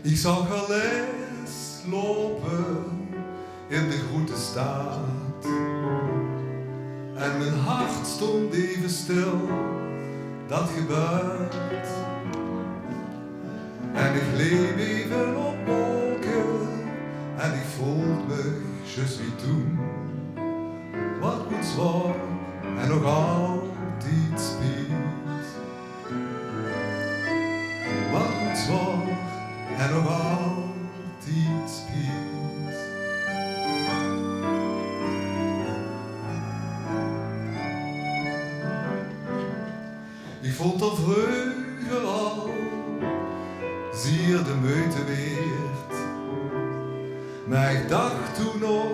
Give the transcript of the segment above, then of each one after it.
Ik zag haar les lopen in de grote staat en mijn hart stond even stil, dat gebeurt. En ik leef even op wolken en ik voel me, je suis toen, wat moet zwaar en nog altijd speelt. Wat moet zwaar en nog altijd speelt. Ik vond dat vreugde al, zeer de moeite weert. Maar ik dacht toen nog,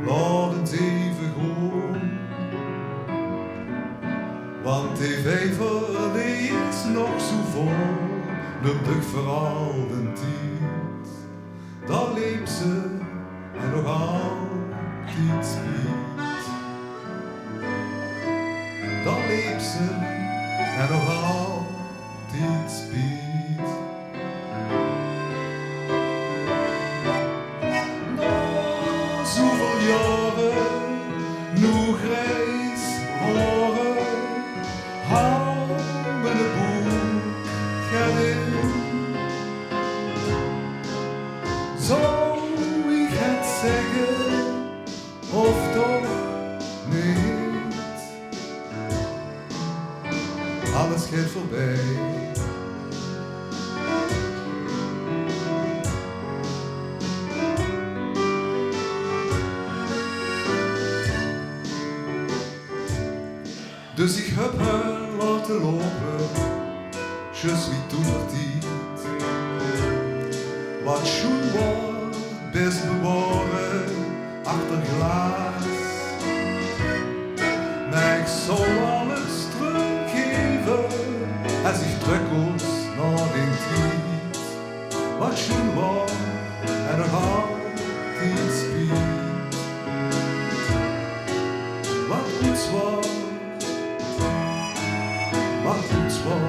laat het even gaan. Want TV is nog zo vol, noemt ik vooral de tijd. Dan leeft ze en nog altijd speelt. Dan leeft ze en nog altijd speelt. Na zoveel jaren, nog reis horen, hou me de boek gaat in. Zou ik het zeggen, of toch niet? Alles gaat voorbij. Dus ik heb haar laten lopen, je suis toen partit. Wat schoen was, best bewaren achter glas. Maar ik zal alles teruggeven als ik terugkomt naar den tijd. Wat schoen was en nog altijd speelt. Wat goed zwaar, wat goed zwaar,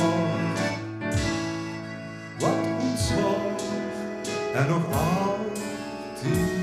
wat goed zwaar en nog altijd.